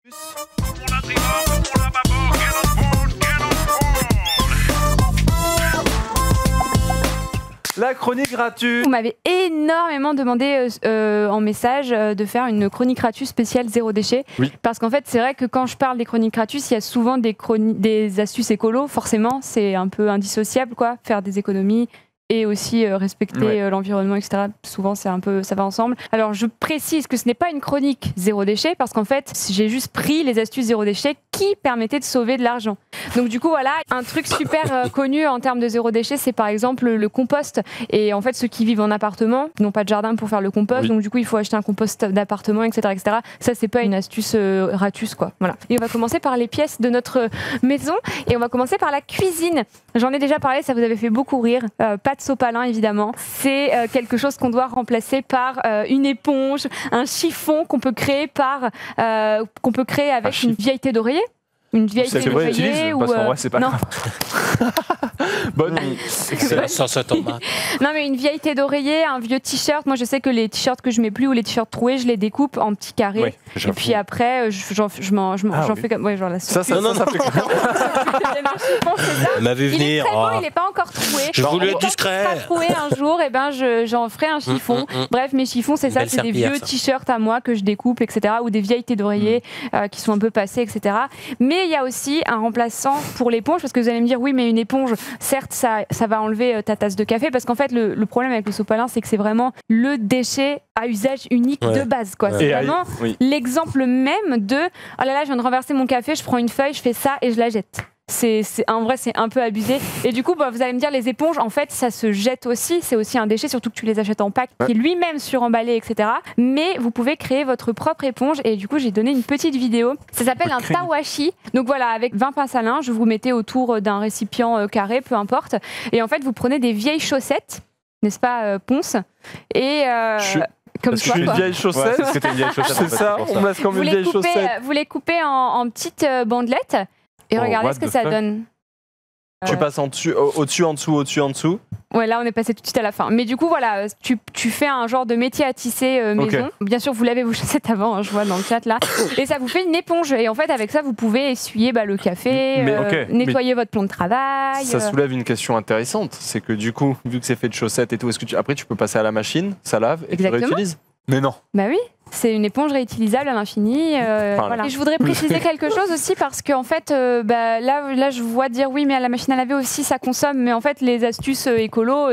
La chronique gratuite. Vous m'avez énormément demandé en message de faire une chronique gratuite spéciale zéro déchet. Oui. Parce qu'en fait, c'est vrai que quand je parle des chroniques gratuites, il y a souvent des astuces écolo. Forcément, c'est un peu indissociable, quoi. Faire des économies et aussi respecter l'environnement, etc. Souvent, c'est un peu, ça va ensemble. Alors, je précise que ce n'est pas une chronique zéro déchet parce qu'en fait, j'ai juste pris les astuces zéro déchet qui permettaient de sauver de l'argent. Donc, du coup, voilà, un truc super connu en termes de zéro déchet, c'est par exemple le compost. Et en fait, ceux qui vivent en appartement n'ont pas de jardin pour faire le compost. Oui. Donc, du coup, il faut acheter un compost d'appartement, etc., etc. Ça, c'est pas une astuce ratus, quoi. Voilà. Et on va commencer par les pièces de notre maison et on va commencer par la cuisine. J'en ai déjà parlé, ça vous avait fait beaucoup rire. Pas de sopalin, évidemment. C'est quelque chose qu'on doit remplacer par une éponge, un chiffon qu'on peut créer avec une vieille thé d'oreiller. Une vieille thé d'oreiller ou... parce qu'en vrai, c'est pas grave. Bonne nuit. Non, mais une vieille thé d'oreiller, un vieux t-shirt. Moi, je sais que les t-shirts que je mets plus ou les t-shirts troués, je les découpe en petits carrés. Oui, et puis après, j'en fais comme... Ouais, genre la soupe. Ça fait quoi? Elle m'avait venir. Il est très beau, il n'est pas encore troué. Je voulais être discret. Quand il sera troué un jour, et ben j'en ferai un chiffon. Bref, mes chiffons, c'est ça, c'est des vieux t-shirts à moi que je découpe, etc. Ou des vieilles thés d'oreiller qui sont un peu passées, etc. Mais il y a aussi un remplaçant pour l'éponge, parce que vous allez me dire, oui, mais une éponge, certes, ça va enlever ta tasse de café, parce qu'en fait, le problème avec le sopalin, c'est que c'est vraiment le déchet à usage unique de base, quoi. C'est vraiment l'exemple même de, oh là là, je viens de renverser mon café, je prends une feuille, je fais ça et je la jette. En vrai, c'est un peu abusé. Et du coup, vous allez me dire, les éponges, en fait, ça se jette aussi. C'est aussi un déchet, surtout que tu les achètes en pack, qui est lui-même suremballé, etc. Mais vous pouvez créer votre propre éponge. Et du coup, j'ai donné une petite vidéo. Ça s'appelle un tawashi. Donc voilà, avec 20 pinces à linge, vous mettez autour d'un récipient carré, peu importe. Et en fait, vous prenez des vieilles chaussettes, n'est-ce pas, Ponce? Et... Comme parce que je suis une vieille chaussette. Ouais, c'était une vieille chaussette. C'est ça, on me laisse comme une vieille chaussette. Vous les coupez en petites bandelettes. Et regardez ce que ça donne. Tu passes au-dessus, en dessous, au-dessus, en dessous. Ouais, là on est passé tout de suite à la fin. Mais du coup, voilà, tu fais un genre de métier à tisser maison. Bien sûr, vous lavez vos chaussettes avant, hein, je vois dans le chat là. Et ça vous fait une éponge. Et en fait, avec ça, vous pouvez essuyer le café, nettoyer votre plan de travail. Ça soulève une question intéressante. C'est que du coup, vu que c'est fait de chaussettes et tout, est-ce que après tu peux passer à la machine, ça lave et tu réutilises? Mais non. Bah oui. C'est une éponge réutilisable à l'infini. Voilà. Et je voudrais préciser quelque chose aussi parce qu'en fait, là, je vois dire oui, mais à la machine à laver aussi, ça consomme. Mais en fait, les astuces écolo,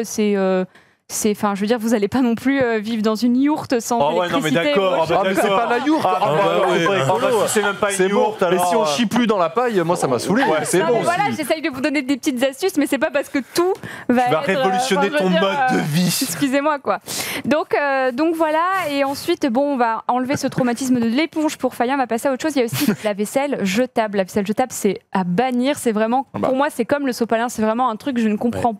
enfin, je veux dire, vous n'allez pas non plus vivre dans une yourte sans électricité. Non, mais d'accord. Mais c'est pas la yourte. C'est même pas une yourte. Mais si on chie plus dans la paille, moi, ça m'a saoulé. C'est bon. Voilà, j'essaye de vous donner des petites astuces, mais c'est pas parce que tout va être... révolutionner ton mode de vie. Excusez-moi, quoi. Donc voilà. Et ensuite, on va enlever ce traumatisme de l'éponge pour Fayien. On va passer à autre chose. Il y a aussi la vaisselle jetable. La vaisselle jetable, c'est à bannir. C'est vraiment, pour moi, c'est comme le sopalin. C'est vraiment un truc que je ne comprends pas.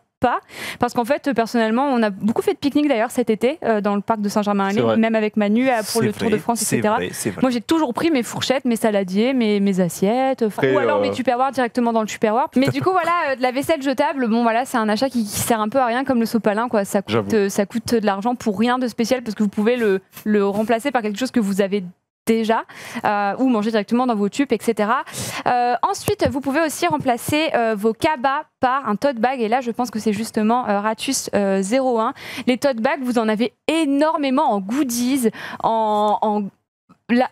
Parce qu'en fait, personnellement, on a beaucoup fait de pique-nique d'ailleurs cet été dans le parc de Saint-Germain-en-Laye, même avec Manu pour le Tour de France, etc. Moi, j'ai toujours pris mes fourchettes, mes saladiers, mes assiettes, ou alors mes tupperwares directement dans le tupperware. Mais du coup, voilà, de la vaisselle jetable, c'est un achat qui sert un peu à rien comme le sopalin, quoi. Ça coûte de l'argent pour rien de spécial parce que vous pouvez le remplacer par quelque chose que vous avez déjà, ou manger directement dans vos tubes, etc. Ensuite, vous pouvez aussi remplacer vos cabas par un tote bag, et là je pense que c'est justement Ratus 01. Les tote bags, vous en avez énormément en goodies,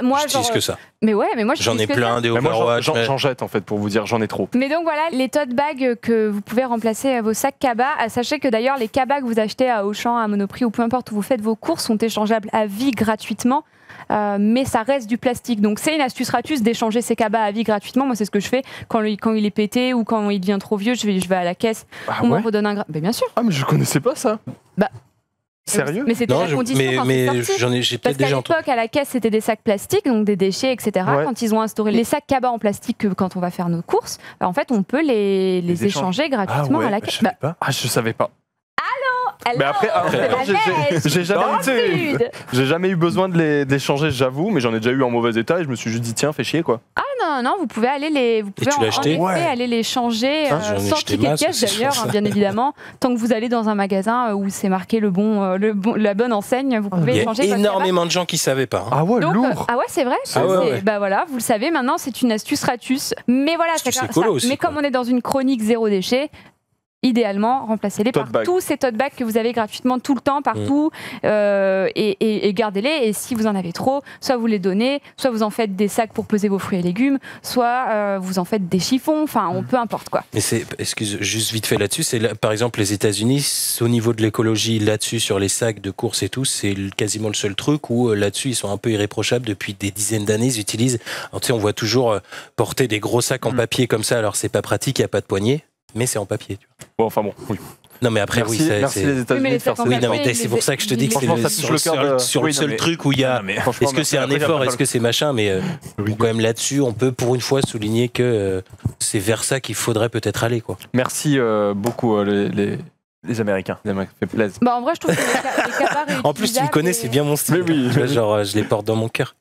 moi, j'utilise que ça. Mais ouais, mais moi j'en ai plein des Overwatch. J'en jette en fait pour vous dire, j'en ai trop. Mais donc voilà, les tote bags que vous pouvez remplacer à vos sacs cabas. Sachez que d'ailleurs les cabas que vous achetez à Auchan, à Monoprix ou peu importe où vous faites vos courses sont échangeables à vie gratuitement. Mais ça reste du plastique. Donc c'est une astuce Ratus d'échanger ses cabas à vie gratuitement. Moi c'est ce que je fais quand il est pété ou quand il devient trop vieux, je vais à la caisse, on m'en redonne un mais bien sûr. Ah mais je connaissais pas ça. Sérieux? Mais c'était la condition quand c'est sorti. J'ai peut-être déjà entendu. Parce qu'à l'époque, à la caisse, c'était des sacs plastiques, donc des déchets, etc. Quand ils ont instauré les sacs cabas en plastique quand on va faire nos courses, en fait, on peut les échanger gratuitement à la caisse. Je savais pas. Allô. Mais après j'ai jamais eu besoin de les d'échanger, j'avoue, mais j'en ai déjà eu en mauvais état et je me suis juste dit tiens, fais chier quoi. Ah non, vous pouvez aller aller les changer sans ticket de caisse d'ailleurs, bien évidemment. Tant que vous allez dans un magasin où c'est marqué la bonne enseigne, vous pouvez changer. Il y a énormément de gens qui ne savaient pas. Ah ouais, lourd. Ah ouais, c'est vrai. Bah voilà, vous le savez maintenant, c'est une astuce Ratus. Mais voilà, mais comme on est dans une chronique zéro déchet, idéalement, remplacez-les par tous ces tote bags que vous avez gratuitement tout le temps, partout, et gardez-les. Et si vous en avez trop, soit vous les donnez, soit vous en faites des sacs pour peser vos fruits et légumes, soit vous en faites des chiffons, enfin, peu importe quoi. Mais juste vite fait là-dessus, par exemple les États-Unis, au niveau de l'écologie, là-dessus, sur les sacs de course et tout, c'est quasiment le seul truc où là-dessus, ils sont un peu irréprochables depuis des dizaines d'années. Ils utilisent, alors, tu sais, on voit toujours porter des gros sacs en papier comme ça, alors c'est pas pratique, il n'y a pas de poignée. Mais c'est en papier. Tu vois. Bon, enfin bon, oui. Non, mais après, merci les États-Unis de faire ça. Oui, non, mais c'est pour ça que je te dis que c'est le seul truc où il y a. Est-ce que c'est un effort, est-ce que c'est machin? Mais quand même là-dessus, on peut pour une fois souligner que c'est vers ça qu'il faudrait peut-être aller, quoi. Merci beaucoup les Américains. Ça fait plaisir. Bah, en vrai, je trouve que les cabarets. En plus, tu me connais, c'est bien mon style. Mais oui. Genre, je les porte dans mon cœur.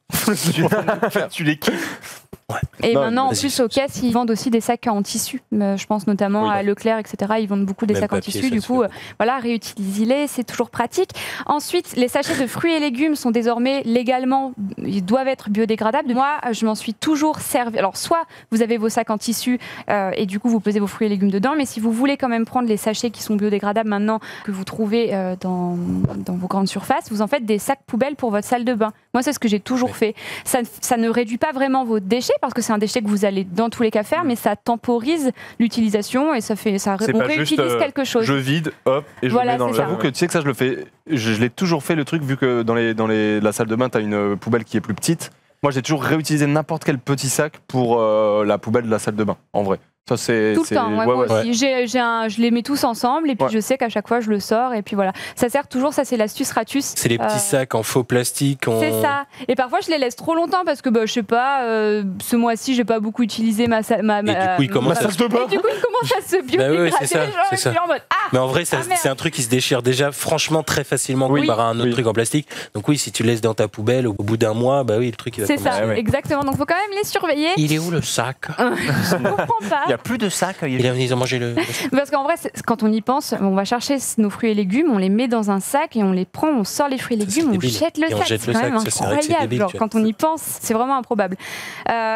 Tu les kiffes. Ouais. Et maintenant, en plus, aux caisses, ils vendent aussi des sacs en tissu. Je pense notamment à Leclerc, etc. Ils vendent beaucoup des sacs en tissu. Du coup, voilà, réutilisez-les, c'est toujours pratique. Ensuite, les sachets de fruits et légumes sont désormais légalement, ils doivent être biodégradables. Moi, je m'en suis toujours servi. Alors, soit vous avez vos sacs en tissu et du coup, vous pesez vos fruits et légumes dedans. Mais si vous voulez quand même prendre les sachets qui sont biodégradables maintenant, que vous trouvez dans vos grandes surfaces, vous en faites des sacs poubelles pour votre salle de bain. Moi, c'est ce que j'ai toujours fait. Ça ne réduit pas vraiment vos déchets, parce que c'est un déchet que vous allez dans tous les cas faire, mais ça temporise l'utilisation et on réutilise quelque chose. Je vide, hop, et je le mets dans le... J'avoue que tu sais que ça, je le fais, je l'ai toujours fait le truc, vu que dans la salle de bain, tu as une poubelle qui est plus petite. Moi, j'ai toujours réutilisé n'importe quel petit sac pour la poubelle de la salle de bain, en vrai. Ça, c'est tout le temps, moi aussi. Je les mets tous ensemble et puis je sais qu'à chaque fois je le sors et puis voilà. Ça sert toujours, ça c'est l'astuce Ratus. C'est les petits sacs en faux plastique. C'est ça. Et parfois je les laisse trop longtemps parce que je sais pas, ce mois-ci j'ai pas beaucoup utilisé ma salle de bain. Et du coup il commence à se biodégrader. C'est ça. Mais en vrai, c'est un truc qui se déchire déjà franchement très facilement par un autre truc en plastique. Donc oui, si tu le laisses dans ta poubelle au bout d'un mois, le truc il va commencer. C'est ça, exactement. Donc faut quand même les surveiller. Il est où le sac? Je comprends pas. Il n'y a plus de sac. Ils ont mangé le... Parce qu'en vrai, quand on y pense, on va chercher nos fruits et légumes, on les met dans un sac et on les prend, on sort les fruits et légumes, on jette le sac. C'est quand même incroyable. Genre, quand on y pense, c'est vraiment improbable.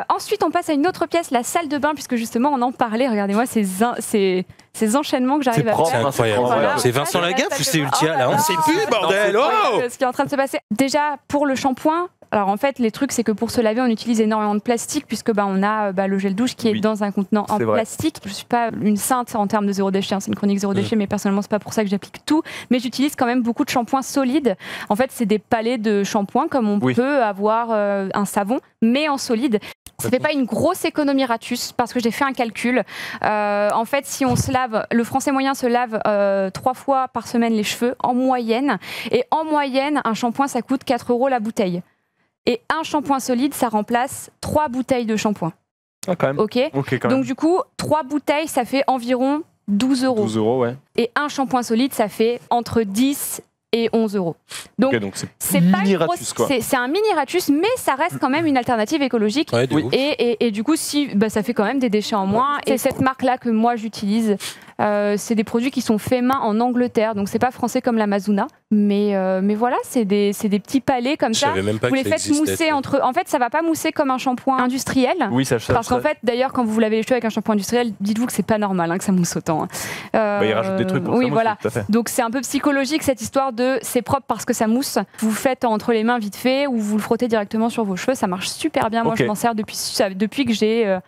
Ensuite, on passe à une autre pièce, la salle de bain, puisque justement, on en parlait. Regardez-moi ces enchaînement que j'arrive à faire. C'est incroyable. C'est Vincent Lagaffe ou c'est Ultia là? On ne sait plus, bordel. Ce qui est en train de se passer. Déjà, pour le shampoing, alors en fait, les trucs, c'est que pour se laver, on utilise énormément de plastique, puisque on a le gel douche qui est dans un contenant en plastique. Je suis pas une sainte en termes de zéro déchet, c'est une chronique zéro déchet, mais personnellement, c'est pas pour ça que j'applique tout. Mais j'utilise quand même beaucoup de shampoings solides. En fait, c'est des palets de shampoing, comme on peut avoir un savon, mais en solide. Ça fait pas une grosse économie Ratus, parce que j'ai fait un calcul. En fait, si on se lave, le Français moyen se lave 3 fois par semaine les cheveux, en moyenne. Et en moyenne, un shampoing, ça coûte 4 € la bouteille. Et un shampoing solide, ça remplace 3 bouteilles de shampoing. Ah, quand même. Ok, quand même. Donc du coup, 3 bouteilles, ça fait environ 12 €. 12 €, ouais. Et un shampoing solide, ça fait entre 10 et 11 €. Donc c'est pas une grosse, c'est un mini Ratus, mais ça reste quand même une alternative écologique. Ouais, et du coup, ça fait quand même des déchets en moins. Et cette marque-là que moi j'utilise, c'est des produits qui sont faits main en Angleterre, donc c'est pas français comme l'Amazona, mais voilà, c'est des petits palets comme ça. Vous les faites mousser entre. En fait, ça va pas mousser comme un shampoing industriel. Oui, parce qu'en fait, d'ailleurs, quand vous lavez les cheveux avec un shampoing industriel, dites-vous que c'est pas normal que ça mousse autant. Il rajoute des trucs pour ça. Voilà. Donc c'est un peu psychologique cette histoire de c'est propre parce que ça mousse. Vous faites entre les mains vite fait ou vous le frottez directement sur vos cheveux. Ça marche super bien. Moi, je m'en sers depuis que j'ai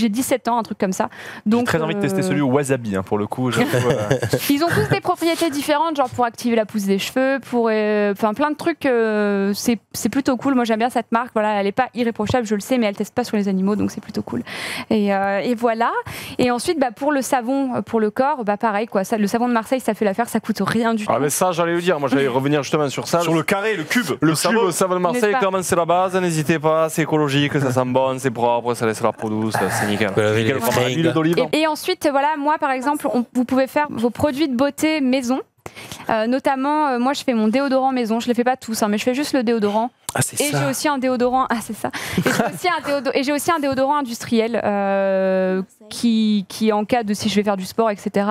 17 ans, un truc comme ça. Donc, j'ai très envie de tester celui au wasabi, pour le coup. Ils ont tous des propriétés différentes, genre pour activer la pousse des cheveux, pour plein de trucs. C'est plutôt cool. Moi, j'aime bien cette marque. Voilà, elle n'est pas irréprochable, je le sais, mais elle teste pas sur les animaux, donc c'est plutôt cool. Et voilà. Et ensuite, pour le savon, pour le corps, pareil, quoi. Ça, le savon de Marseille, ça fait l'affaire, ça coûte rien du tout. Ah, mais ça, j'allais le dire. Moi, j'allais revenir justement sur ça. Sur le carré, le cube. Le savon de Marseille, clairement, c'est la base. N'hésitez pas, c'est écologique, ça sent bon, c'est propre, ça laisse la peau douce. C'est nickel. Et ensuite, voilà, moi par exemple, vous pouvez faire vos produits de beauté maison. Notamment, moi je fais mon déodorant maison. Je ne le fais pas tous, mais je fais juste le déodorant. Ah, c'est et j'ai aussi un déodorant. Ah, c'est ça. Et j'ai aussi un déodorant industriel qui en cas de si je vais faire du sport, etc.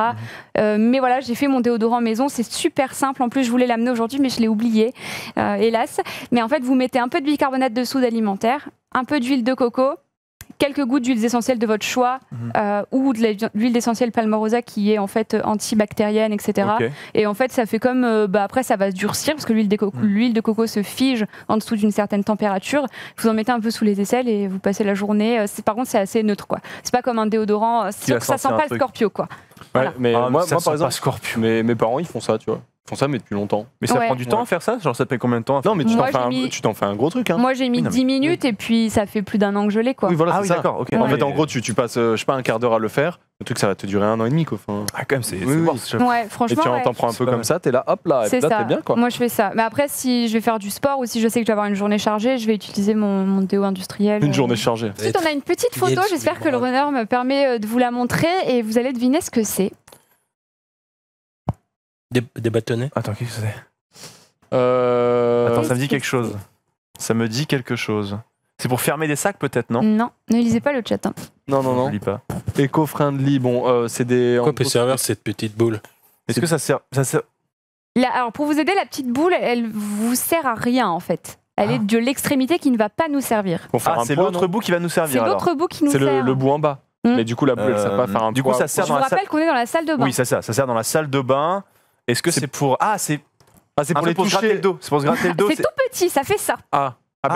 Mais voilà, j'ai fait mon déodorant maison. C'est super simple. En plus, je voulais l'amener aujourd'hui, mais je l'ai oublié, hélas. Mais en fait, vous mettez un peu de bicarbonate de soude alimentaire, un peu d'huile de coco, quelques gouttes d'huiles essentielles de votre choix ou de l'huile essentielle Palmarosa qui est en fait antibactérienne, etc. Okay. Et en fait, ça fait comme... après, ça va se durcir parce que l'huile de coco se fige en dessous d'une certaine température. Vous en mettez un peu sous les aisselles et vous passez la journée. Par contre, c'est assez neutre, quoi. C'est pas comme un déodorant. Ça sent pas le Scorpio, quoi. Ouais, voilà. Mais moi, par exemple, Scorpio. Mes parents, ils font ça, tu vois. Ils font ça, mais depuis longtemps. Mais ça prend du temps à faire ça? Genre, ça fait combien de temps à faire? Non, mais tu t'en fais un gros truc. Hein. Moi, j'ai mis 10 minutes et puis ça fait plus d'1 an que je l'ai, quoi. Oui, voilà, ah oui, d'accord. Okay. En fait, en gros, tu passes, je sais pas, un quart d'heure à le faire. Le truc, ça va te durer 1 an et demi, quoi. Enfin... Ah, quand même, c'est ouais, franchement. Et tu t'en prends un peu comme ça, t'es là, hop là, et là, t'es bien, quoi. Moi, je fais ça. Mais après, si je vais faire du sport ou si je sais que je vais avoir une journée chargée, je vais utiliser mon déo industriel. Une journée chargée. Ensuite, on a une petite photo. J'espère que le runner me permet de vous la montrer et vous allez deviner ce que c'est. Des bâtonnets. Attends, qu'est-ce que c'est? Attends, ça me dit quelque chose. Ça me dit quelque chose. C'est pour fermer des sacs, peut-être, non? Non, ne lisez pas le chat. Hein. Non. Je lis pas. Éco-friendly, bon, c'est des... Quoi peut servir cette petite boule? Est-ce que ça sert... Alors, pour vous aider, la petite boule, elle vous sert à rien, en fait. Elle est de l'extrémité qui ne va pas nous servir. C'est l'autre bout qui va nous servir. C'est l'autre bout qui nous sert. C'est le bout en bas. Mais du coup, la boule, ça va faire un Du coup, ça sert dans la salle... Je vous rappelle qu'on est dans la salle de bain. Oui, c'est ça. Ça sert dans la salle de bain. Est-ce que c'est pour... c'est pour les toucher. Se gratter le dos. C'est pour se gratter le dos. C'est tout petit, ça fait ça.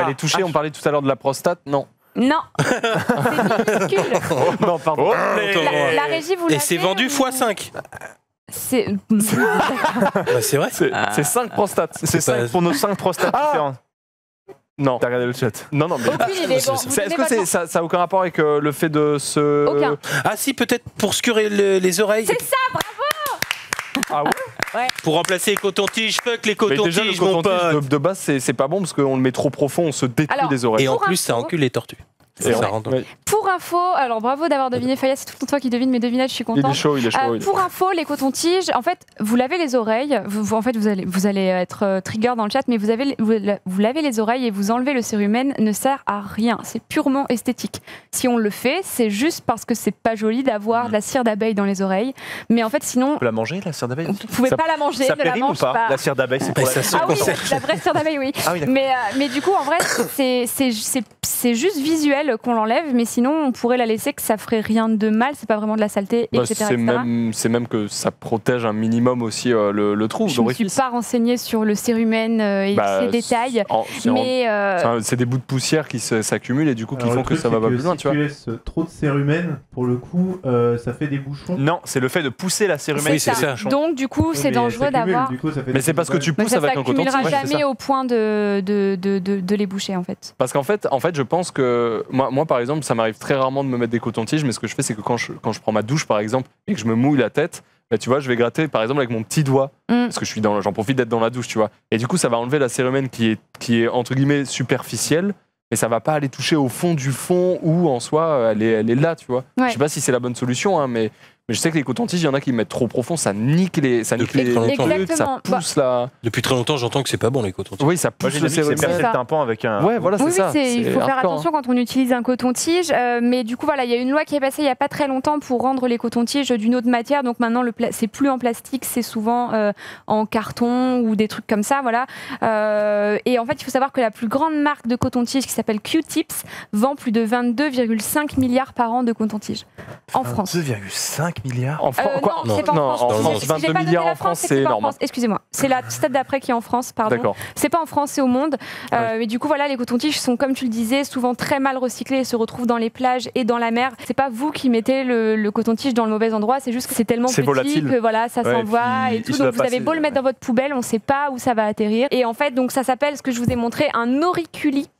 Les toucher, on parlait tout à l'heure de la prostate, non. Non. C'est minuscule. Non, pardon. La régie, vous l'avez. Et c'est vendu x5. C'est vrai. C'est 5 prostates. C'est 5 pour nos 5 prostates différentes. Non. T'as regardé le chat? Non, mais... Est-ce que ça n'a aucun rapport avec le fait de se... Aucun. Ah si, peut-être pour scurer les oreilles. C'est ça, bravo. Ah ouais? Pour remplacer les cotons-tiges, fuck les cotons-tiges, mon pote. De base, c'est pas bon parce qu'on le met trop profond, on se détruit les oreilles. Et en plus, ça encule les tortues. Pour info, alors bravo d'avoir deviné, Fayet, c'est tout le temps toi qui devine mes devinettes, je suis contente. Il est chaud. Pour info, les cotons-tiges, en fait, vous lavez les oreilles, vous allez être trigger dans le chat, mais vous lavez les oreilles et vous enlevez le cérumen ne sert à rien, c'est purement esthétique. Si on le fait, c'est juste parce que c'est pas joli d'avoir de la cire d'abeille dans les oreilles, mais en fait sinon... On peut la manger, la cire d'abeille? Vous pouvez pas la manger, ça ne la mange pas. La cire d'abeille, c'est pour oui, la vraie cire d'abeille, oui. Mais du coup, en vrai, c'est juste visuel qu'on l'enlève, mais sinon on pourrait la laisser, que ça ferait rien de mal, c'est pas vraiment de la saleté, etc. C'est même que ça protège un minimum aussi le trou. Je ne suis pas renseignée sur le cérumen et ses détails, mais c'est des bouts de poussière qui s'accumulent et du coup qui font que ça va pas plus loin. Si tu laisses trop de cérumen, pour le coup, ça fait des bouchons. Non, c'est le fait de pousser la cérumen. Oui, c'est ça. Donc du coup, c'est dangereux d'avoir. Mais c'est parce que tu pousses avec un coton-tige. Ça jamais au point de les boucher en fait. Parce qu'en fait, je pense que moi, par exemple, ça m'arrive très rarement de me mettre des cotons-tiges, mais ce que je fais, c'est que quand je prends ma douche, par exemple, et que je me mouille la tête, là, tu vois, je vais gratter, par exemple, avec mon petit doigt, parce que j'en profite d'être dans la douche, tu vois. Et du coup, ça va enlever la cérumen qui est entre guillemets superficielle, mais ça va pas aller toucher au fond du fond où, en soi, elle est là, tu vois. Ouais. Je sais pas si c'est la bonne solution, hein, mais je sais que les cotons-tiges, il y en a qui mettent trop profond, ça nique les trucs, ça pousse là. Depuis très longtemps, j'entends que c'est pas bon les cotons-tiges. Oui, ça pousse le cérumen. C'est percer le tympan avec un... Ouais, voilà, c'est ça. Il faut faire attention quand on utilise un coton-tige, mais du coup, voilà, il y a une loi qui est passée il y a pas très longtemps pour rendre les cotons-tiges d'une autre matière, donc maintenant, c'est plus en plastique, c'est souvent en carton ou des trucs comme ça, voilà. Et en fait, il faut savoir que la plus grande marque de coton-tige, qui s'appelle Q-Tips, vend plus de 22,5 milliards par an de coton-tige en France. 2,5 milliards en France? Non, c'est pas en France. 22 milliards en France, c'est énorme. Excusez-moi, c'est la stade d'après qui est en France, pardon. C'est pas en France, c'est au monde. Mais du coup, voilà, les cotons-tiges sont, comme tu le disais, souvent très mal recyclés et se retrouvent dans les plages et dans la mer. C'est pas vous qui mettez le coton-tige dans le mauvais endroit, c'est juste que c'est tellement petit volatile que voilà, ça s'envoie et tout. Donc vous avez beau le mettre dans votre poubelle, on sait pas où ça va atterrir. Et en fait, donc ça s'appelle, ce que je vous ai montré, un auriculi.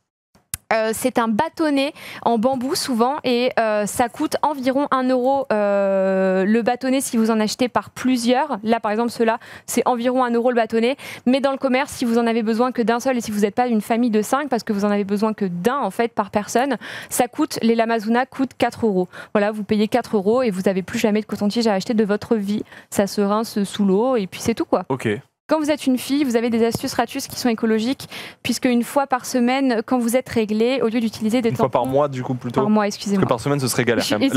C'est un bâtonnet en bambou souvent et ça coûte environ 1 € le bâtonnet si vous en achetez par plusieurs. Là par exemple ceux-là c'est environ 1 € le bâtonnet, mais dans le commerce si vous en avez besoin que d'un seul et si vous n'êtes pas une famille de 5 parce que vous en avez besoin que d'un en fait par personne, ça coûte, les Lamazuna coûtent 4 €. Voilà, vous payez 4 € et vous n'avez plus jamais de coton-tige à acheter de votre vie. Ça se rince sous l'eau et puis c'est tout quoi. Ok. quand vous êtes une fille, vous avez des astuces Ratus qui sont écologiques, puisque une fois par semaine, quand vous êtes réglé, au lieu d'utiliser des tampons... Une fois par mois, du coup, plutôt. Par mois, excusez-moi. Parce que par semaine, ce serait galère quand même.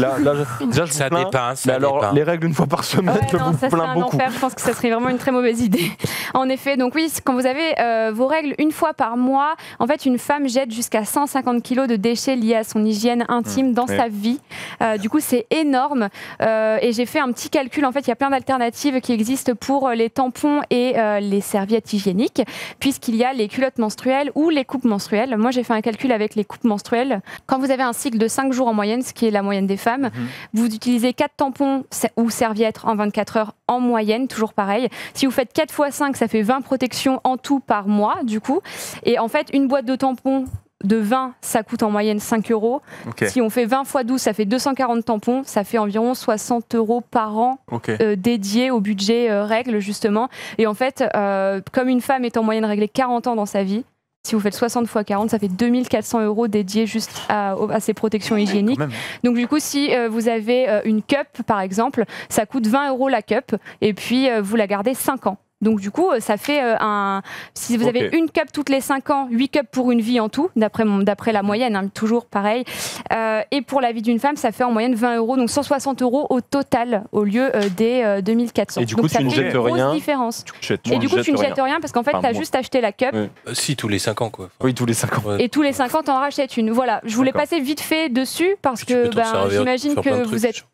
Déjà, ça dépend. Mais alors, les règles une fois par semaine, je vous plains beaucoup. Enfer, je pense que ça serait vraiment une très mauvaise idée. En effet, donc oui, quand vous avez vos règles une fois par mois, en fait, une femme jette jusqu'à 150 kg de déchets liés à son hygiène intime dans sa vie. Du coup, c'est énorme. Et j'ai fait un petit calcul. En fait, il y a plein d'alternatives qui existent pour les tampons et les serviettes hygiéniques, puisqu'il y a les culottes menstruelles ou les coupes menstruelles. Moi, j'ai fait un calcul avec les coupes menstruelles. Quand vous avez un cycle de 5 jours en moyenne, ce qui est la moyenne des femmes, vous utilisez 4 tampons ou serviettes en 24 heures en moyenne, toujours pareil. Si vous faites 4 x 5, ça fait 20 protections en tout par mois, du coup. Et en fait, une boîte de tampons de 20, ça coûte en moyenne 5 €. Si on fait 20 x 12, ça fait 240 tampons. Ça fait environ 60 € par an dédiés au budget règles, justement. Et en fait, comme une femme est en moyenne réglée 40 ans dans sa vie, si vous faites 60 x 40, ça fait 2400 € dédiés juste à ces protections hygiéniques. Donc du coup, si vous avez une cup, par exemple, ça coûte 20 € la cup. Et puis, vous la gardez 5 ans. Donc du coup, ça fait si vous avez une cup toutes les 5 ans, 8 cups pour une vie en tout, d'après la moyenne, hein, toujours pareil. Et pour la vie d'une femme, ça fait en moyenne 20 €, donc 160 € au total, au lieu des 2400. Et du coup, donc ça fait une grosse différence. Et du coup, tu ne jettes rien parce qu'en fait, tu as juste acheté la cup. Si, tous les 5 ans, quoi. Oui, tous les 5 ans. Et tous les 5 ans, tu en rachètes une. Voilà, je voulais passer vite fait dessus parce que j'imagine que vous êtes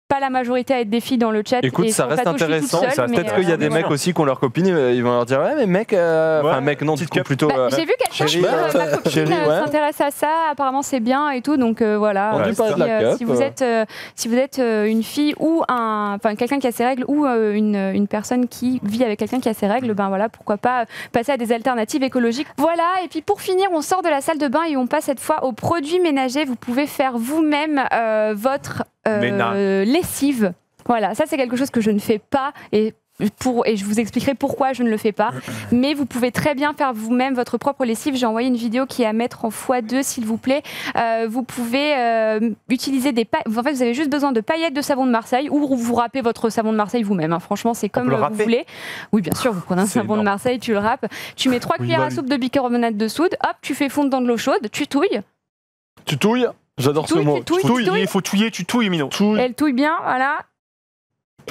pas la majorité à être des filles dans le chat. Écoute, ça reste intéressant. Peut-être qu'il y a des mecs aussi qui ont leur copine, ils vont leur dire ouais mais mec, enfin mec non, plutôt. J'ai vu quelqu'un ma copine s'intéresse à ça. Apparemment c'est bien et tout, donc voilà. Si vous êtes une fille ou quelqu'un qui a ses règles ou une personne qui vit avec quelqu'un qui a ses règles, ben voilà, pourquoi pas passer à des alternatives écologiques. Voilà. Et puis pour finir, on sort de la salle de bain et on passe cette fois aux produits ménagers. Vous pouvez faire vous-même votre lessive. Voilà, ça c'est quelque chose que je ne fais pas et je vous expliquerai pourquoi je ne le fais pas. Mais vous pouvez très bien faire vous-même votre propre lessive. J'ai envoyé une vidéo qui est à mettre en x2 s'il vous plaît. Vous pouvez utiliser des paillettes. En fait, vous avez juste besoin de paillettes de savon de Marseille ou vous râpez votre savon de Marseille vous-même. Hein. Franchement, c'est comme vous voulez. Oui, bien sûr, vous prenez un savon de Marseille, tu le râpes. Tu mets 3 cuillères à soupe de bicarbonate de soude. Hop, tu fais fondre dans de l'eau chaude. Tu touilles. Tu touilles? J'adore ce mot. Il faut touiller, tu touilles, Mino. Elle touille bien, voilà.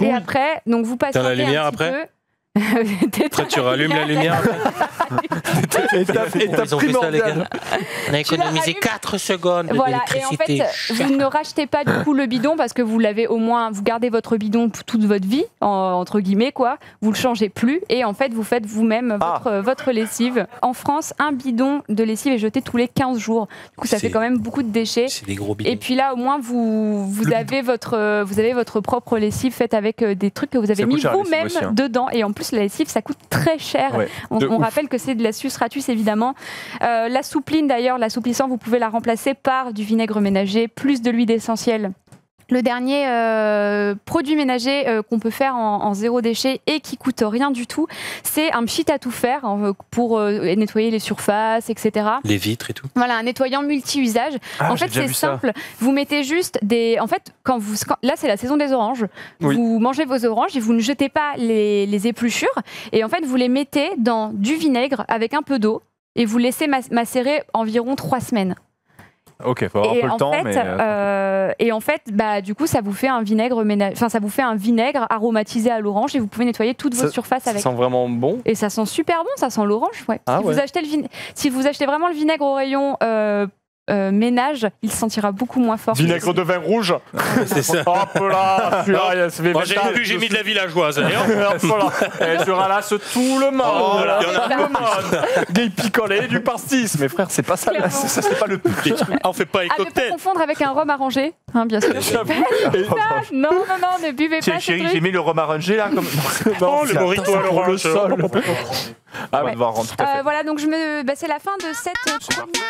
Et après, donc vous passez la lumière après. Après, tu rallumes la lumière. Étape primordiale. On a économisé 4 secondes voilà, d'électricité. Et en fait, vous ne rachetez pas du coup le bidon parce que vous l'avez au moins, vous gardez votre bidon toute votre vie, entre guillemets quoi. Vous le changez plus et en fait, vous faites vous-même votre lessive. En France, un bidon de lessive est jeté tous les 15 jours. Du coup, ça fait quand même beaucoup de déchets. C'est des gros bidons. Et puis là, au moins, vous avez votre propre lessive faite avec des trucs que vous avez mis vous-même dedans. Et en plus, la lessive, ça coûte très cher. On rappelle que c'est de l'astuce Ratus, évidemment. La soupline, d'ailleurs, l'assouplissant, vous pouvez la remplacer par du vinaigre ménager, plus de l'huile essentielle. Le dernier produit ménager qu'on peut faire en zéro déchet et qui coûte rien du tout, c'est un pchit à tout faire pour nettoyer les surfaces, etc. Les vitres et tout. Voilà, un nettoyant multi-usage. En fait, c'est simple. Vous mettez juste des... En fait, là, c'est la saison des oranges. Vous mangez vos oranges et vous ne jetez pas les épluchures. Et en fait, vous les mettez dans du vinaigre avec un peu d'eau et vous laissez macérer environ 3 semaines. Ok, faut avoir un peu le temps, et en fait, du coup, ça vous fait un vinaigre ça vous fait un vinaigre aromatisé à l'orange et vous pouvez nettoyer toutes vos surfaces avec. Ça sent vraiment bon. Et ça sent super bon, ça sent l'orange, si vous achetez vraiment le vinaigre au rayon ménage, il sentira beaucoup moins fort. Vinaigre de vin rouge. C'est ça. Hop là, moi j'ai mis de la villageoise. Et je ralasse tout le monde. Gay picolé du pastis. Mais frère, c'est pas ça. Ça c'est pas le public. On fait pas les cocktails. Ne pas confondre avec un rhum arrangé, hein, bien sûr. Non, ne buvez pas. Chérie, j'ai mis le rhum arrangé là. Non, le morito à l'orange. Ah oui, tout à fait. Voilà, donc c'est la fin de cette chronique.